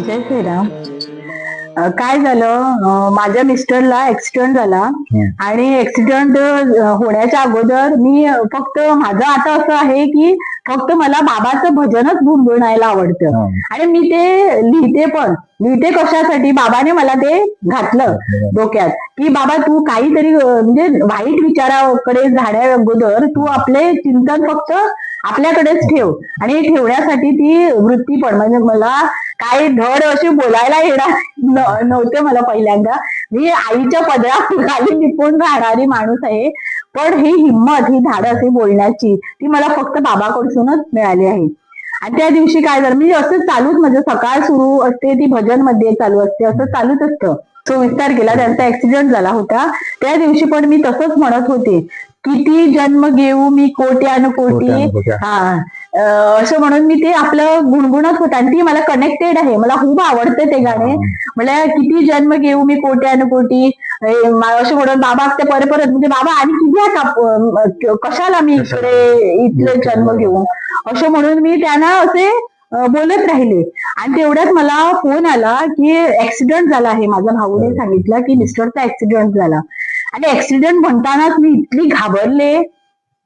जय श्रीराम. काय झालं, माझ्या मिस्टरला ऍक्सिडेंट झाला आणि ऍक्सिडेंट होण्याच्या अगोदर मी फक्त माझं आता असं आहे की फक्त मला बाबाचं भजनच गुणगुणायला आवडतं आणि मी ते लिहिते कशासाठी, बाबाने मला ते घातलं डोक्यात की बाबा तू काहीतरी म्हणजे वाईट विचाराकडे जाण्या अगोदर तू आपले चिंतन फक्त आपल्याकडेच ठेव. आणि ठेवण्यासाठी ती वृत्ती पण म्हणजे मला काही धड अशी बोलायला येणार नव्हते मला पहिल्यांदा. मी आईच्या पदराखाली लिपून राहणारी माणूस आहे, पण ही हिंमत, ही धाडस, ही बोलण्याची ती मला फक्त बाबाकडूनच मिळाली आहे. आणि त्या दिवशी काय झालं, मी असं चालूच म्हणजे सकाळ सुरू असते ती भजन मध्ये चालू असते, असं चालूच असतं. 24 तारखेला त्यांचा ऍक्सिडेंट झाला होता. त्या दिवशी पण मी तसंच म्हणत होते, किती जन्म घेऊ मी कोटी. हा असं म्हणून मी ते आपलं गुणगुणत होता आणि ती मला कनेक्टेड आहे, मला खूप आवडते ते गाणे. मला किती जन्म घेऊ मी कोटी असं म्हणून बाबा ते परत म्हणजे बाबा आणि किती कशाला मी इथले जन्म घेऊ असं म्हणून मी त्यांना असे बोलत राहिले. आणि तेवढ्यात मला फोन आला की ऍक्सिडेंट झाला आहे. माझ्या भाऊने सांगितलं की मिस्टरचा ऍक्सिडेंट झाला. आणि ऍक्सिडेंट म्हणतानाच मी इतकी घाबरले.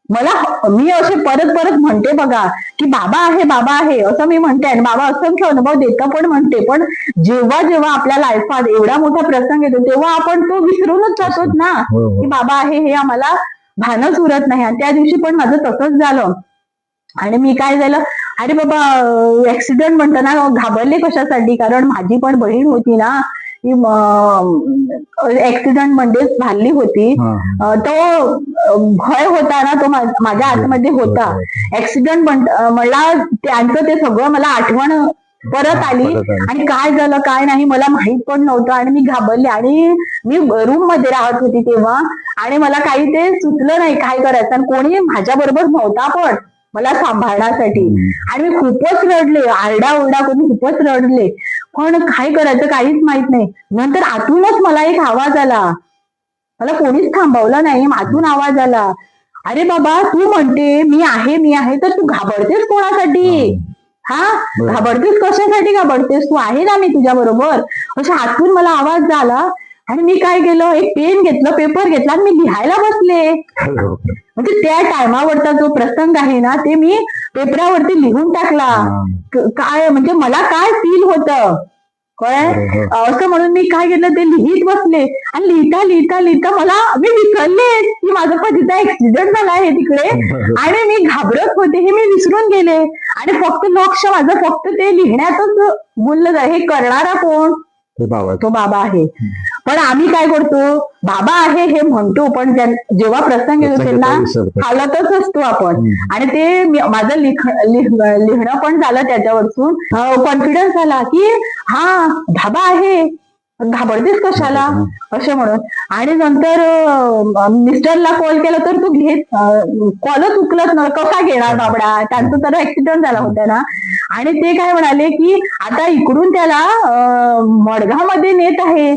मी असे परत म्हणते बघा की बाबा आहे असं मी म्हणते आणि बाबा असंख्य अनुभव देतं पण म्हणते. पण जेव्हा जेव्हा आपल्या लाईफात एवढा मोठा प्रसंग येतो तेव्हा आपण तो विसरूनच जातोच ना की बाबा आहे हे आम्हाला भानच उरत नाही. आणि त्या दिवशी पण माझं तसंच झालं. आणि मी काय झालं, अरे बाबा ऍक्सिडेंट म्हणताना घाबरले कशासाठी, कारण माझी पण बहीण होती ना, ती ऍक्सिडेंट मध्येच झाली होती. तो भय होता ना, तो माझ्या आतमध्ये होता. ऍक्सिडेंट मला त्यांचं ते सगळं मला आठवण परत आली आणि काय झालं काय नाही मला माहित पण नव्हतं. आणि मी घाबरले आणि मी रूम मध्ये राहत होती तेव्हा आणि मला काही ते सुचलं नाही काय करायचं आणि कोणी माझ्या बरोबर नव्हता पण मला सांभाळण्यासाठी. आणि मी खूपच रडले, आरडाओरडा करून खूपच रडले, पण काय करायचं काहीच माहित नाही. नंतर आतूनच मला एक आवाज आला, मला कोणीच थांबवलं नाही, आतून आवाज आला, अरे बाबा तू म्हणते मी आहे तर तू घाबरतेस कोणासाठी, घाबरतेस कशासाठी घाबरतेस, तू आहे ना मी तुझ्या बरोबर. अशा आतून मला आवाज झाला. आणि मी काय केलं, एक पेन घेतलं, पेपर घेतला आणि मी लिहायला बसले. म्हणजे त्या टायमावरचा जो प्रसंग आहे ना ते मी पेपरावरती लिहून टाकला. काय म्हणजे मला काय फील होतं काय असं म्हणून मी काय केलं ते लिहित बसले. आणि लिहिता मला मी विसरले की माझं पतीचा ऍक्सिडेंट झाला आहे तिकडे आणि मी घाबरत होते हे मी विसरून गेले. आणि फक्त लक्ष माझं फक्त ते लिहिण्यातच बोललं, हे करणारा कोण, तो बाबा आहे. पण आम्ही काय करतो, बाबा आहे हे म्हणतो पण जेव्हा प्रसंग येतो त्यांना हालतच असतो आपण. आणि ते माझं लिहिणं पण झालं, त्याच्यावरतून कॉन्फिडन्स झाला की हा बाबा आहे, घाबरतेस कशाला असं म्हणून. आणि नंतर मिस्टरला कॉल केला तर तो कॉलच उचलत ना, कसा घेणार बाबडा, त्यांचा तर ऍक्सिडेंट झाला होता ना. आणि ते काय म्हणाले की आता इकडून त्याला मडगाव मध्ये नेत आहे.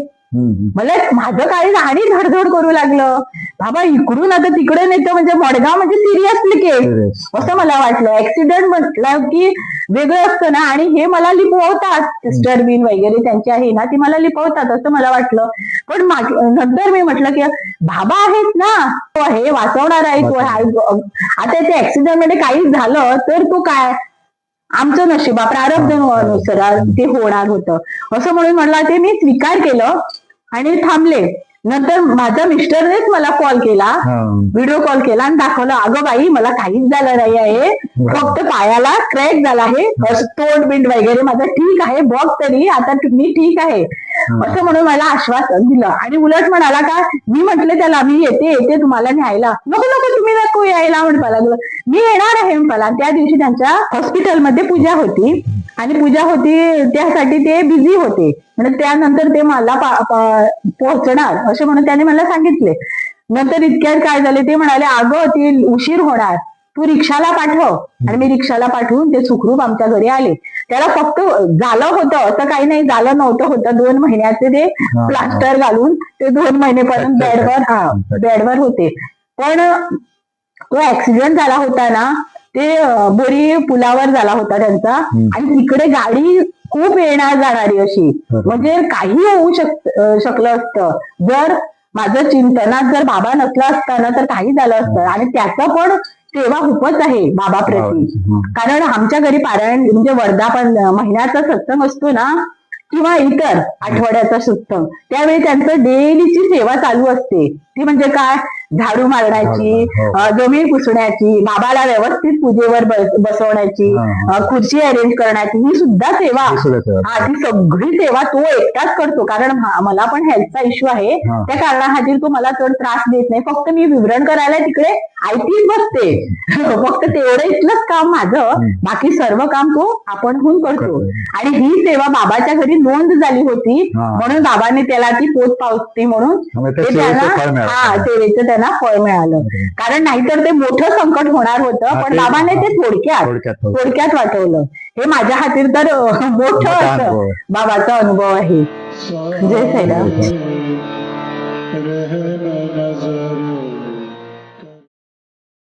मला माझं काही आणि धडधड करू लागलं, बाबा इकडून आता तिकडे नेतं म्हणजे मडगाव म्हणजे सिरियसली केस असं मला वाटलं. ऍक्सिडेंट म्हटलं की वेगळं असतं ना, आणि हे मला लिपवतात, सिस्टर बीन वगैरे त्यांची आहे ना ती मला लिपवतात असं मला वाटलं. पण नंतर मी म्हटलं की बाबा आहेत ना, तो हे वाचवणार आहे, तो आता ते ऍक्सिडेंट मध्ये काही झालं तर तो काय आमचं नशिबा प्रारब्धानुसार ते होणार होतं असं म्हणून म्हटलं. ते मी स्वीकार केलं आणि थांबले. नंतर माझ्या मिस्टरनेच मला कॉल केला, व्हिडिओ कॉल केला आणि दाखवलं, अगं बाई मला काहीच झालं नाही आहे, फक्त पायाला क्रॅक झाला आहे, तोंड बिंड वगैरे माझं ठीक आहे, बघ तरी आता मी ठीक आहे असं म्हणून मला आश्वासन दिलं. आणि उलट म्हणाला का, मी म्हटलं त्याला मी येते तुम्हाला न्यायला, नको तुम्ही नको यायला म्हणत मला, मी येणार आहे मला. त्या दिवशी त्यांच्या हॉस्पिटलमध्ये पूजा होती आणि पूजा होती त्यासाठी ते बिझी होते. म्हणजे त्यानंतर ते मला पोहोचणार असे म्हणून त्याने मला सांगितले. नंतर इतक्यात काय झाले, ते म्हणाले अगं ती उशीर होणार, तू रिक्षाला पाठव. आणि मी रिक्षाला पाठवून ते सुखरूप आमच्या घरी आले. त्याला फक्त झालं होतं असं काही नाही, झालं नव्हतं, होतं 2 महिन्याचे ते प्लास्टर घालून ते 2 महिनेपर्यंत बेडवर होते. पण तो ऍक्सिडेंट झाला होता ना ते बोरी पुलावर झाला होता त्यांचा. आणि तिकडे गाडी खूप येणार जाणारी अशी, म्हणजे काही होऊ शकलं असतं जर माझं चिंतनात जर बाबा नसला असता ना, तर काही झालं असतं. आणि त्याचं पण सेवा खूपच आहे बाबाप्रती. कारण आमच्या घरी पारायण म्हणजे वर्धापन महिन्याचा सत्संग असतो ना, किंवा इतर आठवड्याचा सत्संग, त्यावेळी त्यांचं डेलीची सेवा चालू असते. ती म्हणजे काय, झाडू मारण्याची, जमीन पुसण्याची, बाबाला व्यवस्थित पूजेवर बसवण्याची, खुर्ची अरेंज करण्याची, ही सुद्धा सेवा. हा, ती सगळी सेवा तो एकटाच करतो. कारण मला पण हेल्थचा इश्यू आहे, त्या कारणाखातीर तो मला तर त्रास देत नाही. फक्त मी विवरण करायला तिकडे ऐकतीच बसते. फक्त तेवढं इथलंच काम माझं, बाकी सर्व काम तो आपणहून करतो. आणि ही सेवा बाबाच्या घरी नोंद झाली होती, म्हणून बाबाने त्याला ती पोच पावती म्हणून ते त्यांना सेवेचं त्यांना फळ मिळालं. कारण नाहीतर ते मोठं संकट होणार होतं, पण बाबाने ते थोडक्यात वाटवलं. हे माझ्या हातीर तर मोठं असं बाबाचा अनुभव आहे. जय साईराम.